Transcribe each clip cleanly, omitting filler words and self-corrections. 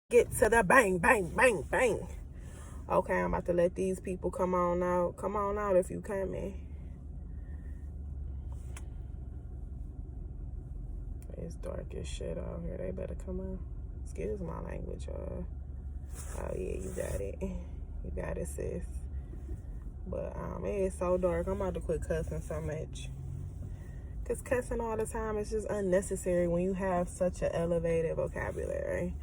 Get to the bang, bang, bang, bang. Okay, I'm about to let these people come on out. Come on out if you coming. It's dark as shit out here. They better come out. Excuse my language, y'all. Oh yeah, you got it. You got it, sis. But it is so dark. I'm about to quit cussing so much. Cause cussing all the time is just unnecessary when you have such an elevated vocabulary.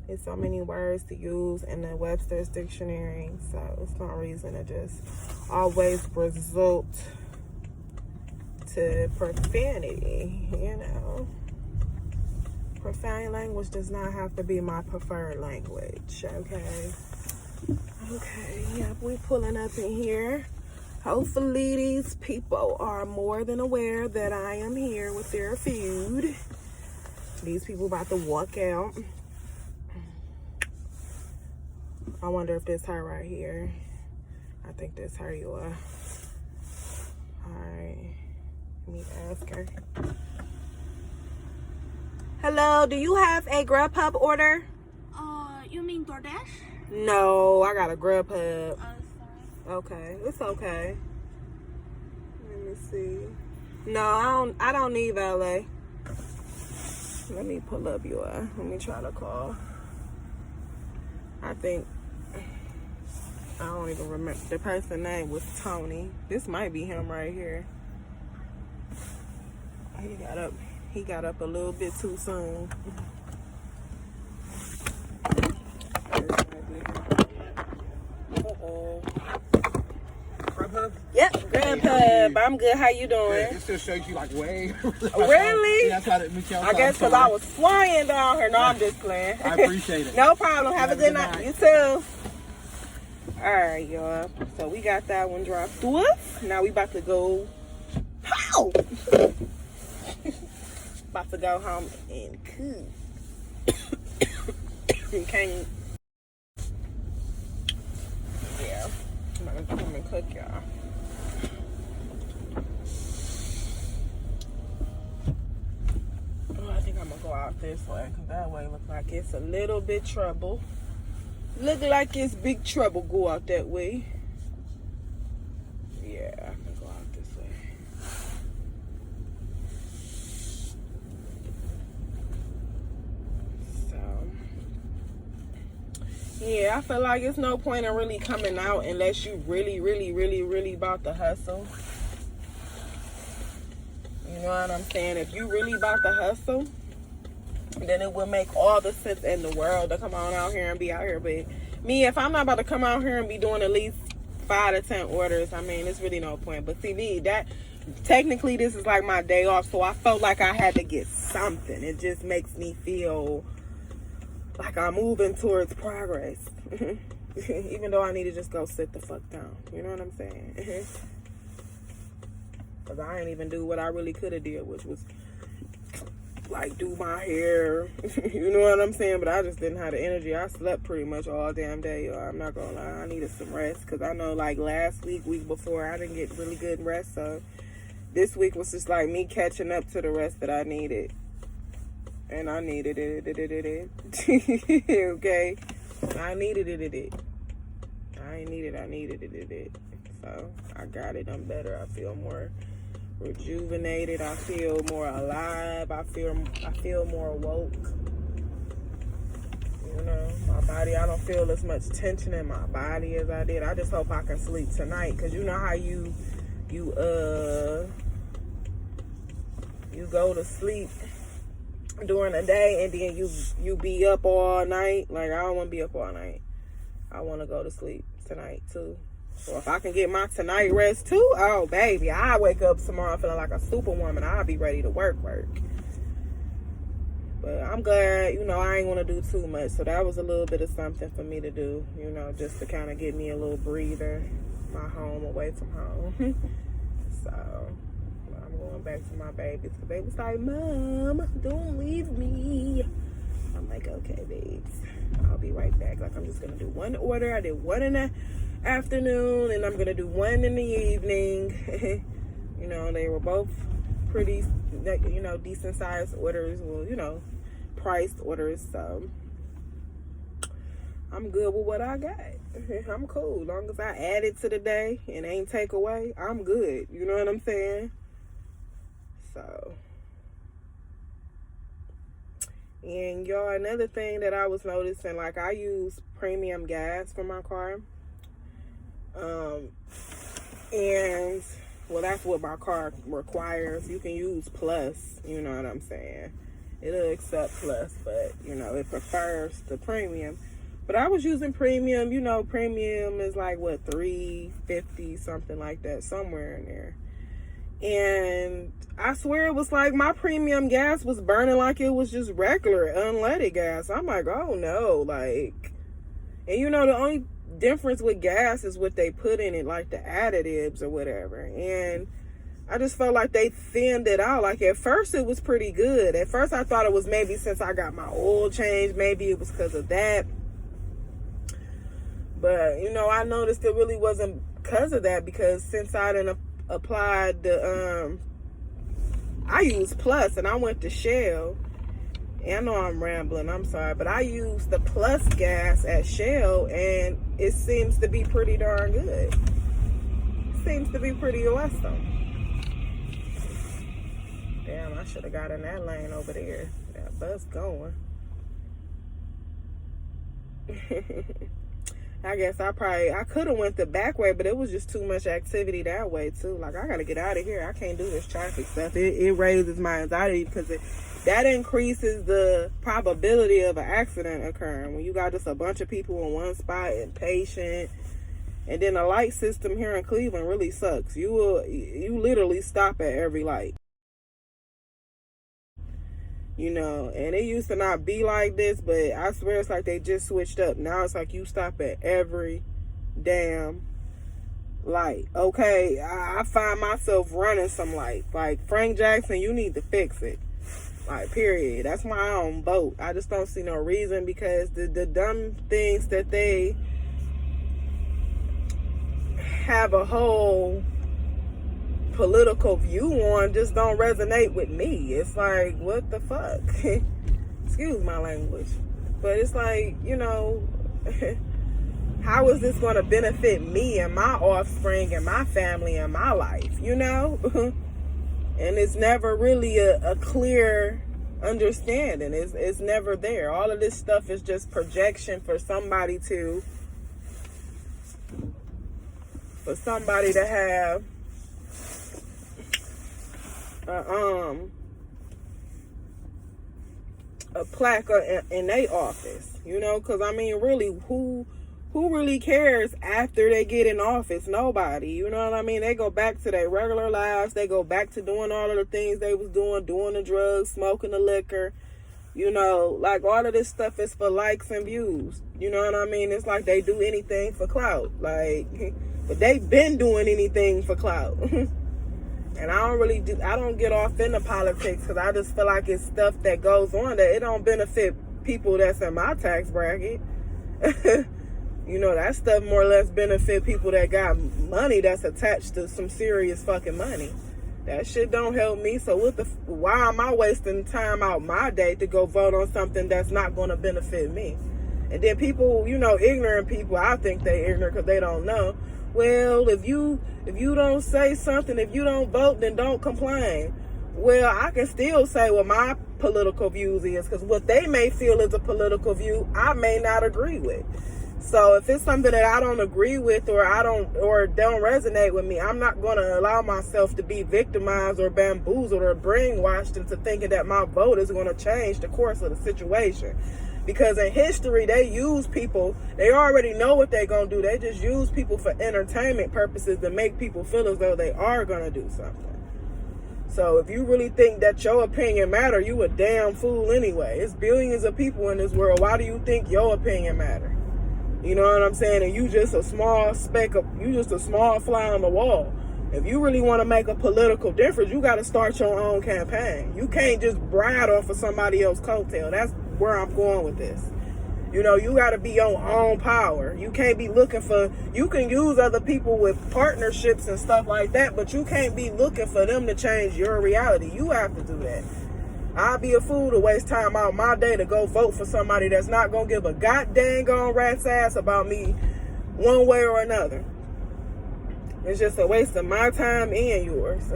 It's so many words to use in the Webster's dictionary, so it's no reason to just always resort to profanity, you know. Profane language does not have to be my preferred language, okay? Okay, yep, we pulling up in here. Hopefully these people are more than aware that I am here with their food. These people about to walk out. I wonder if this her right here. I think this her, you are. Alright. Let me ask her. Hello, do you have a Grubhub order? You mean DoorDash? No, I got a Grubhub. Sorry. Okay, it's okay. Let me see. No, I don't need valet. Let me pull up your. Let me try to call. I think. I don't even remember. The person's name was Tony. This might be him right here. He got up a little bit too soon. Grubhub? Yep, Grubhub. I'm good. How you doing? It still shows you like way. Really? Yeah, that's why Michelle. I guess because I was flying down here. No, I'm just playing. I appreciate it. No problem. Have a good night. You too. All right, y'all. So we got that one dropped off. Now we about to go. How? About to go home and cook. Okay. Yeah. I'm about to come and cook, y'all. Oh, I think I'm gonna go out this way, because that way looks like it's a little bit trouble. Look like it's big trouble. Go out that way. Yeah, I'm gonna go out this way. So, yeah, I feel like it's no point in really coming out unless you really about to hustle. You know what I'm saying? If you really about to hustle, then it will make all the sense in the world to come on out here and be out here. But me, if I'm not about to come out here and be doing at least 5 to 10 orders, I mean, it's really no point. But see, me, that technically this is like my day off, so I felt like I had to get something. It just makes me feel like I'm moving towards progress. Even though I need to just go sit the fuck down. You know what I'm saying? Because I ain't even do what I really could have did, which was like do my hair. You know what I'm saying? But I just didn't have the energy. I slept pretty much all damn day, y'all. I'm not gonna lie. I needed some rest, because I know like last week before, I didn't get really good rest. So this week was just like me catching up to the rest that I needed. And I needed it. Okay? I needed it. I needed it. So I got it. I'm better. I feel more rejuvenated. I feel more alive. I feel more woke. You know, my body, I don't feel as much tension in my body as I did. I just hope I can sleep tonight, because you know how you go to sleep during the day and then you be up all night. Like, I don't want to be up all night. I want to go to sleep tonight too. So if I can get my tonight rest too, oh baby, I wake up tomorrow feeling like a superwoman. I'll be ready to work. But I'm glad, you know, I ain't want to do too much. So that was a little bit of something for me to do, you know, just to kind of get me a little breather. My home away from home. So I'm going back to my babies, because they was like, Mom, don't leave me. I'm like, okay, babes, I'll be right back. Like, I'm just going to do one order. I did one in the afternoon, and I'm going to do one in the evening. You know, they were both pretty, you know, decent sized orders. Well, you know, priced orders. So I'm good with what I got. I'm cool. As long as I add it to the day and ain't take away, I'm good. You know what I'm saying? So, and y'all, another thing that I was noticing, like I use premium gas for my car. And well, that's what my car requires. You can use plus, you know what I'm saying? It'll accept plus, but you know, it prefers the premium. But I was using premium, you know, premium is like what, $3.50, something like that, somewhere in there. And I swear it was like my premium gas was burning like it was just regular unleaded gas. I'm like, oh no, like, and you know, the only difference with gas is what they put in it, like the additives or whatever. And I just felt like they thinned it out. Like at first it was pretty good. At first I thought it was maybe since I got my oil changed, maybe it was because of that. But you know, I noticed it really wasn't because of that, because since I done applied the I used Plus and I went to Shell. And I know I'm rambling, I'm sorry, but I use the Plus gas at Shell and it seems to be pretty darn good. Seems to be pretty awesome. Damn, I should have got in that lane over there. That bus going. I guess I could have went the back way, but it was just too much activity that way too. Like, I gotta get out of here. I can't do this traffic stuff. It raises my anxiety because that increases the probability of an accident occurring. When you got just a bunch of people in one spot, impatient, and then the light system here in Cleveland really sucks. You literally stop at every light. You know, and it used to not be like this, but I swear it's like they just switched up. Now it's like you stop at every damn light. Okay, I find myself running some lights. Like, Frank Jackson, you need to fix it. Like, period. That's my own boat. I just don't see no reason, because the dumb things that they have a whole political view on just don't resonate with me. It's like, what the fuck? Excuse my language. But it's like, you know, how is this going to benefit me and my offspring and my family and my life, you know? And it's never really a clear understanding. It's never there. All of this stuff is just projection for somebody to have a plaque in their office, you know, because I mean, really, who really cares after they get in office? Nobody, you know what I mean? They go back to their regular lives. They go back to doing all of the things they was doing the drugs, smoking the liquor, you know, like all of this stuff is for likes and views, you know what I mean? It's like they do anything for clout, like, but they've been doing anything for clout. And I don't get off into politics, because I just feel like it's stuff that goes on that it don't benefit people that's in my tax bracket. You know, that stuff more or less benefit people that got money that's attached to some serious fucking money. That shit don't help me. So why am I wasting time out my day to go vote on something that's not going to benefit me? And then people, you know, ignorant people, I think they ignorant because they don't know. Well, if you don't say something, if you don't vote, then don't complain. Well, I can still say what my political views is, because what they may feel is a political view, I may not agree with. So if it's something that I don't agree with or don't resonate with me, I'm not going to allow myself to be victimized or bamboozled or brainwashed into thinking that my vote is going to change the course of the situation. Because in history, they use people, they already know what they're going to do. They just use people for entertainment purposes to make people feel as though they are going to do something. So if you really think that your opinion matter, you a damn fool anyway. It's billions of people in this world. Why do you think your opinion matter? You know what I'm saying? And you just a small fly on the wall. If you really want to make a political difference, you got to start your own campaign. You can't just ride off of somebody else's coattail. That's where I'm going with this. You know, you got to be your own power. You can't be looking for, you can use other people with partnerships and stuff like that, but you can't be looking for them to change your reality. You have to do that. I'll be a fool to waste time out my day to go vote for somebody that's not going to give a goddamn gone rat's ass about me one way or another. It's just a waste of my time and yours.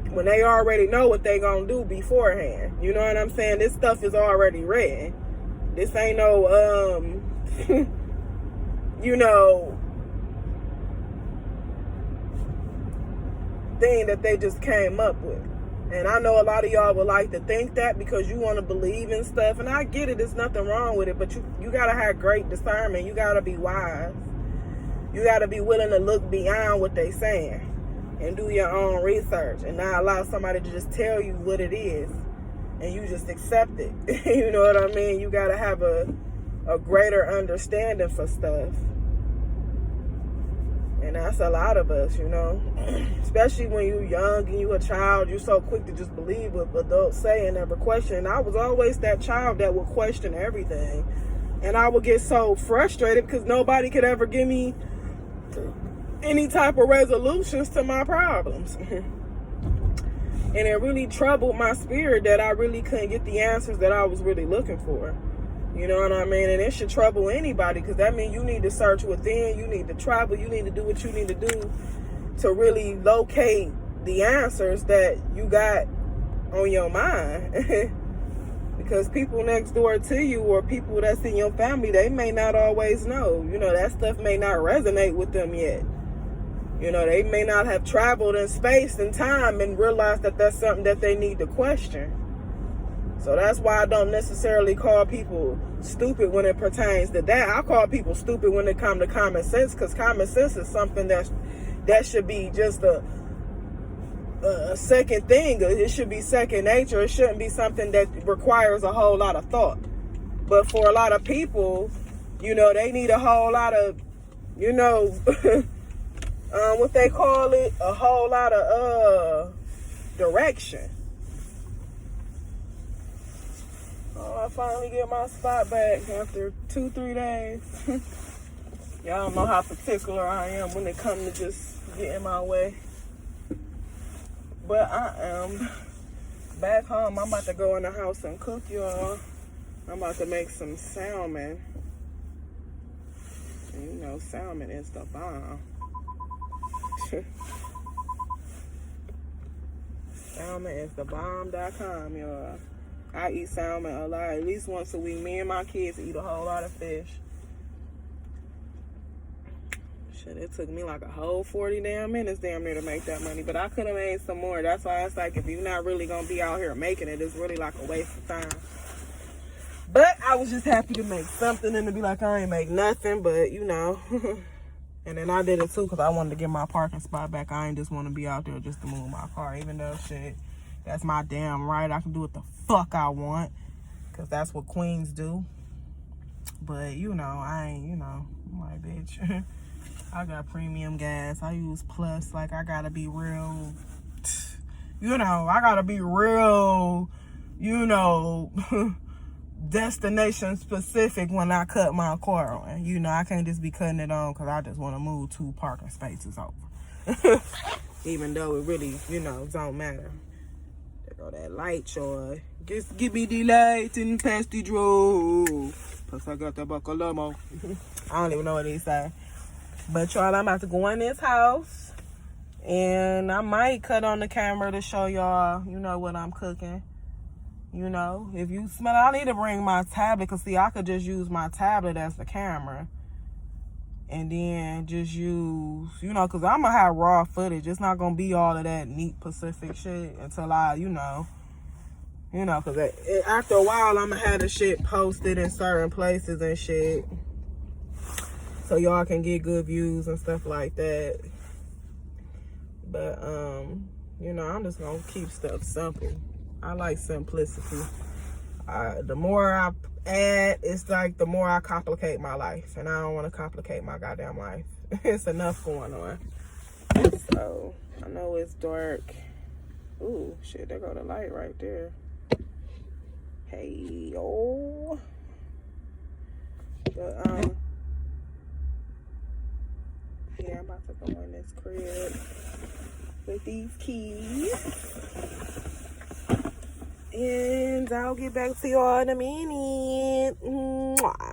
When they already know what they going to do beforehand. You know what I'm saying? This stuff is already written. This ain't no, you know, thing that they just came up with. And I know a lot of y'all would like to think that because you want to believe in stuff. And I get it. There's nothing wrong with it. But you got to have great discernment. You got to be wise. You got to be willing to look beyond what they saying. And do your own research. And not allow somebody to just tell you what it is. And you just accept it. You know what I mean? You got to have a greater understanding for stuff. And that's a lot of us, you know. Especially when you're young and you're a child, you're so quick to just believe what adults say and never question. And I was always that child that would question everything. And I would get so frustrated because nobody could ever give me any type of resolutions to my problems. And it really troubled my spirit that I really couldn't get the answers that I was really looking for. You know what I mean? And it should trouble anybody because that means you need to search within, you need to travel, you need to do what you need to do to really locate the answers that you got on your mind. Because people next door to you or people that's in your family, they may not always know. You know, that stuff may not resonate with them yet. You know, they may not have traveled in space and time and realized that that's something that they need to question. So that's why I don't necessarily call people stupid when it pertains to that. I call people stupid when it comes to common sense, because common sense is something that should be just a second thing. It should be second nature. It shouldn't be something that requires a whole lot of thought. But for a lot of people, you know, they need a whole lot of, you know, what they call it, a whole lot of direction. Oh, I finally get my spot back after 2-3 days. Y'all don't know how particular I am when it comes to just getting my way. But I am back home. I'm about to go in the house and cook, y'all. I'm about to make some salmon. And you know, salmon is the bomb. Salmon is the bomb.com, y'all. I eat salmon a lot, at least once a week. Me and my kids eat a whole lot of fish. Shit, it took me like a whole 40 damn minutes damn near to make that money. But I could have made some more. That's why it's like, if you're not really going to be out here making it, it's really like a waste of time. But I was just happy to make something and to be like, I ain't make nothing, but you know. And then I did it too because I wanted to get my parking spot back. I ain't just want to be out there just to move my car, even though shit, that's my damn right. I can do what the fuck I want because that's what queens do. But you know, I ain't, you know, I'm like, bitch, I got premium gas. I use Plus. Like, I gotta be real, you know, I gotta be real, you know, destination specific when I cut my car on. You know, I can't just be cutting it on because I just want to move 2 parking spaces over. Even though it really, you know, don't matter. There go that light, y'all. Just give me the light and pass the draw. Plus I got that bacalamo. I don't even know what he say. But y'all, I'm about to go in this house. And I might cut on the camera to show y'all, you know, what I'm cooking. You know, if you smell, I need to bring my tablet because, see, I could just use my tablet as the camera. And then just use, you know, because I'm going to have raw footage. It's not going to be all of that neat Pacific shit until I, you know, because after a while, I'm going to have the shit posted in certain places and shit. So y'all can get good views and stuff like that. But, you know, I'm just going to keep stuff simple. I like simplicity. The more I add, it's like the more I complicate my life. And I don't want to complicate my goddamn life. It's enough going on. So, I know it's dark. Ooh, shit, there go the light right there. Hey, yo. But, yeah, I'm about to go in this crib with these keys. And I'll get back to y'all in a minute. Mwah.